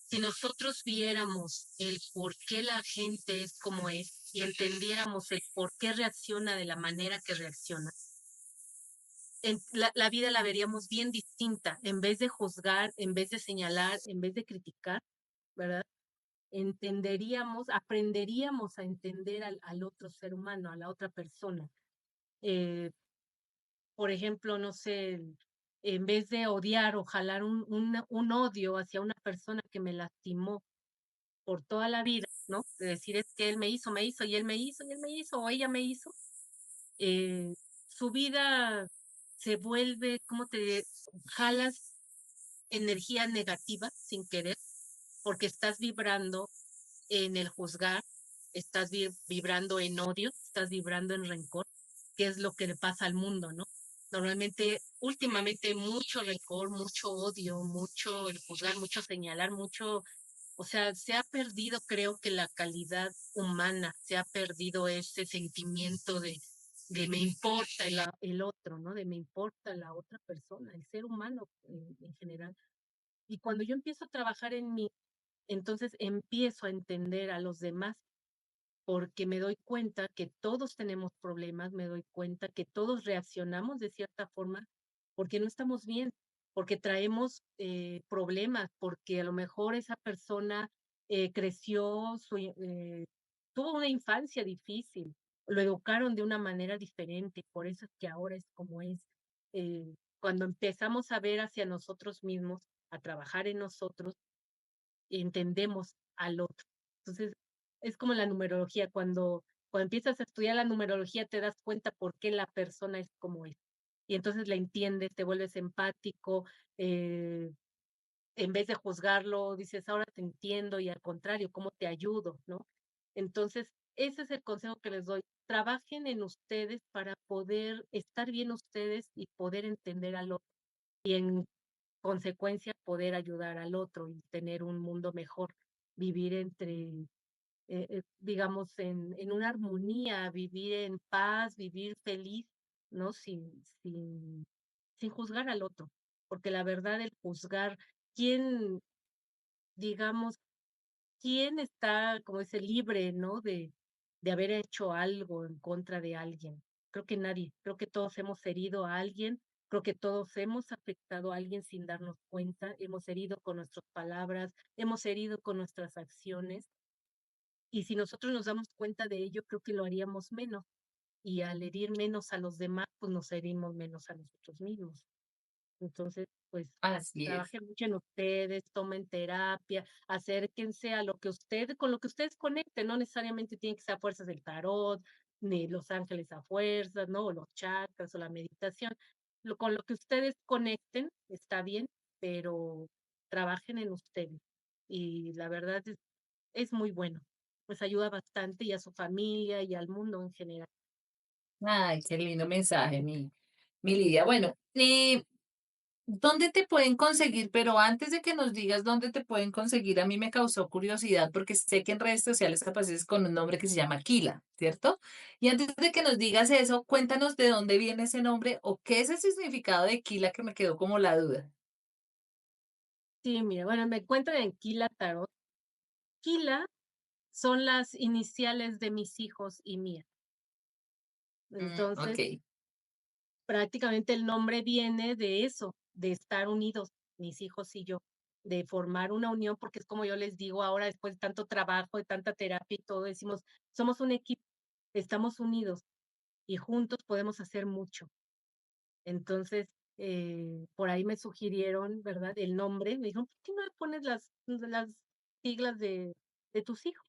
Si nosotros viéramos el por qué la gente es como es y entendiéramos el por qué reacciona de la manera que reacciona, la vida la veríamos bien distinta, en vez de juzgar, en vez de señalar, en vez de criticar, ¿verdad? Entenderíamos, aprenderíamos a entender al otro ser humano, a la otra persona. Eh, por ejemplo, no sé, en vez de odiar o jalar un odio hacia una persona que me lastimó por toda la vida, ¿no? De decir: "Es que él me hizo, y él me hizo, y él me hizo, o ella me hizo", eh, su vida se vuelve, ¿cómo te diré? Jalas energía negativa sin querer, porque estás vibrando en el juzgar, estás vibrando en odio, estás vibrando en rencor, que es lo que le pasa al mundo, ¿no? Normalmente, últimamente, mucho rencor, mucho odio, mucho el juzgar, mucho señalar, mucho, o sea, se ha perdido, creo que la calidad humana, se ha perdido ese sentimiento de me importa el otro, ¿no? De me importa la otra persona, el ser humano en general. Y cuando yo empiezo a trabajar en mí, entonces empiezo a entender a los demás porque me doy cuenta que todos tenemos problemas, me doy cuenta que todos reaccionamos de cierta forma porque no estamos bien, porque traemos problemas, porque a lo mejor esa persona creció, tuvo una infancia difícil, lo educaron de una manera diferente, por eso es que ahora es como es. Cuando empezamos a ver hacia nosotros mismos, a trabajar en nosotros, entendemos al otro. Entonces, es como la numerología, cuando empiezas a estudiar la numerología te das cuenta por qué la persona es como es. Y entonces la entiendes, te vuelves empático, eh, en vez de juzgarlo, dices, ahora te entiendo y al contrario, ¿cómo te ayudo? ¿No? Entonces, ese es el consejo que les doy. Trabajen en ustedes para poder estar bien ustedes y poder entender al otro. Y en consecuencia, poder ayudar al otro y tener un mundo mejor, vivir digamos, en una armonía, vivir en paz, vivir feliz, ¿no? Sin juzgar al otro, porque la verdad, el juzgar, ¿quién, digamos, quién está, como dice, libre, ¿no? De haber hecho algo en contra de alguien. Creo que nadie, creo que todos hemos herido a alguien, creo que todos hemos afectado a alguien sin darnos cuenta, hemos herido con nuestras palabras, hemos herido con nuestras acciones, y si nosotros nos damos cuenta de ello, creo que lo haríamos menos, y al herir menos a los demás, pues nos herimos menos a nosotros mismos. Entonces, pues, Así es. trabajen mucho en ustedes, tomen terapia, acérquense a lo que usted con lo que ustedes conecten, no necesariamente tiene que ser a fuerzas del tarot, ni los ángeles a fuerzas, ¿no? O los chakras o la meditación. Con lo que ustedes conecten está bien, pero trabajen en ustedes. Y la verdad es muy bueno. Pues ayuda bastante y a su familia y al mundo en general. Ay, qué lindo mensaje, mi Lidia. Bueno, ¿dónde te pueden conseguir? Pero antes de que nos digas dónde te pueden conseguir, a mí me causó curiosidad porque sé que en redes sociales apareces con un nombre que se llama Kila, ¿cierto? Y antes de que nos digas eso, cuéntanos de dónde viene ese nombre o qué es el significado de Kila que me quedó como la duda. Sí, mira, bueno, me encuentran en Kila Tarot. Kila son las iniciales de mis hijos y mía. Ok. Entonces, prácticamente el nombre viene de eso, de estar unidos, mis hijos y yo, de formar una unión, porque es como yo les digo ahora, después de tanto trabajo, de tanta terapia y todo, decimos, somos un equipo, estamos unidos y juntos podemos hacer mucho. Entonces, por ahí me sugirieron, ¿verdad? El nombre, me dijeron, ¿por qué no le pones las siglas de tus hijos?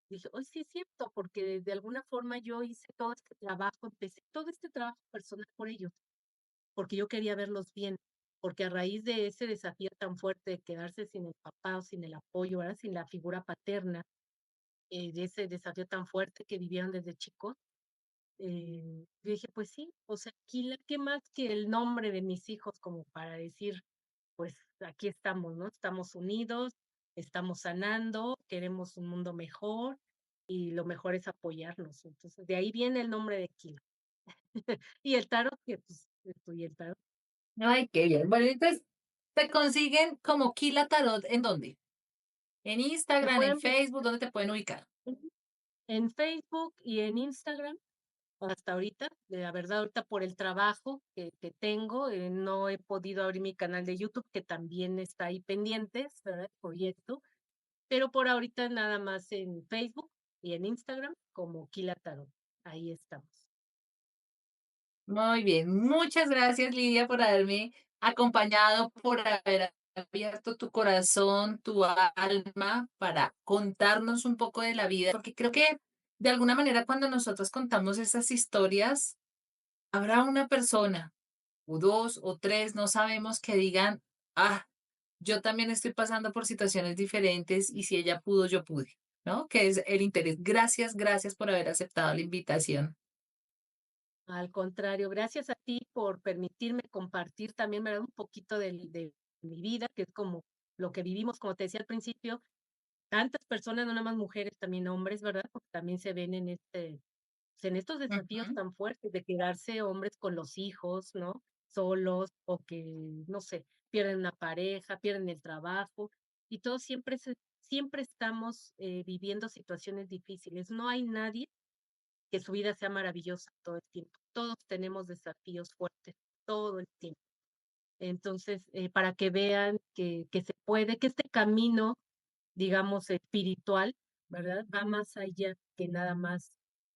Dije: "Oy, sí es cierto", porque de alguna forma yo hice todo este trabajo, empecé todo este trabajo personal por ellos, porque yo quería verlos bien, porque a raíz de ese desafío tan fuerte de quedarse sin el papá o sin el apoyo, ¿verdad? Sin la figura paterna, de ese desafío tan fuerte que vivieron desde chicos, yo dije: "Pues sí, o sea, ¿qué más que el nombre de mis hijos como para decir, pues aquí estamos, ¿no? Estamos unidos, estamos sanando, queremos un mundo mejor y lo mejor es apoyarnos". Entonces, de ahí viene el nombre de Kila. Y el tarot, que pues estudié el tarot. Ay, qué bien. Bueno, entonces, ¿te consiguen como Kila Tarot en dónde? En Me Instagram, en pueden buscar Facebook, ¿dónde te pueden ubicar? en Facebook y en Instagram hasta ahorita. La verdad, ahorita por el trabajo que tengo, no he podido abrir mi canal de YouTube, que también está ahí pendientes, ¿verdad? El proyecto. Pero por ahorita nada más en Facebook y en Instagram como Kila Tarot. Ahí estamos. Muy bien, muchas gracias Lidia por haberme acompañado, por haber abierto tu corazón, tu alma para contarnos un poco de la vida, porque creo que de alguna manera cuando nosotros contamos esas historias, habrá una persona o dos o tres, no sabemos, que digan, ah, yo también estoy pasando por situaciones diferentes y si ella pudo, yo pude, ¿no? Que es el interés. Gracias, gracias por haber aceptado la invitación. Al contrario, gracias a ti por permitirme compartir también, ¿verdad? Un poquito de mi vida, que es como lo que vivimos, como te decía al principio, tantas personas, no nada más mujeres, también hombres, ¿verdad? Porque también se ven en pues, en estos desafíos Ujú. tan fuertes de quedarse hombres con los hijos, ¿no? Solos o que, no sé, pierden una pareja, pierden el trabajo y todos siempre estamos viviendo situaciones difíciles. No hay nadie que su vida sea maravillosa todo el tiempo. Todos tenemos desafíos fuertes todo el tiempo. Entonces, para que vean que se puede, que este camino, digamos, espiritual, ¿verdad? Va más allá que nada más,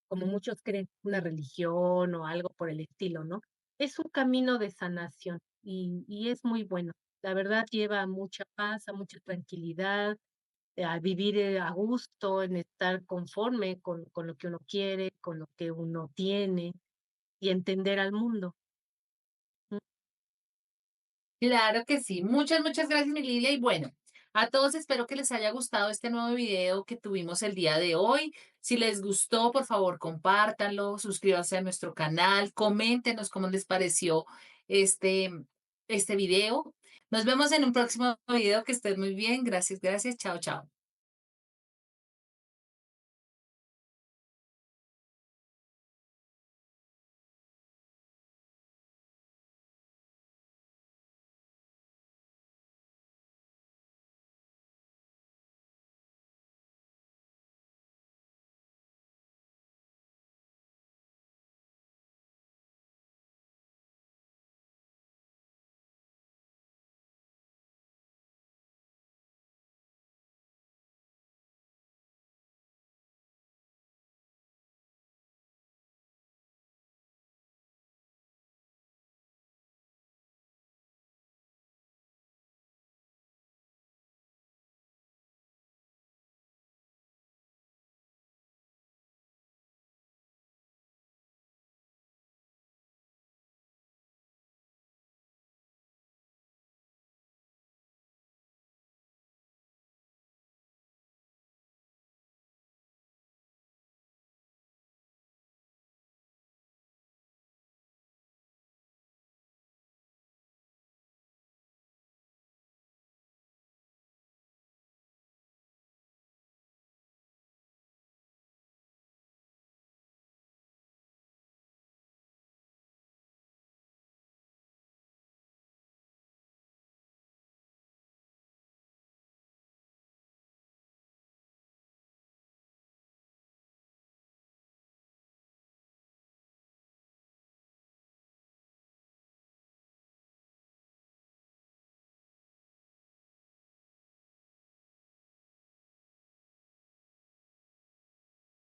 como muchos creen, una religión o algo por el estilo, ¿no? Es un camino de sanación y es muy bueno. La verdad lleva a mucha paz, a mucha tranquilidad, a vivir a gusto, en estar conforme con lo que uno quiere, con lo que uno tiene y entender al mundo. Mm. Claro que sí. Muchas, muchas gracias, mi Lidia. Y bueno, a todos espero que les haya gustado este nuevo video que tuvimos el día de hoy. Si les gustó, por favor, compártanlo, suscríbanse a nuestro canal, coméntenos cómo les pareció este, este video. Nos vemos en un próximo video. Que estén muy bien. Gracias, gracias. Chao, chao.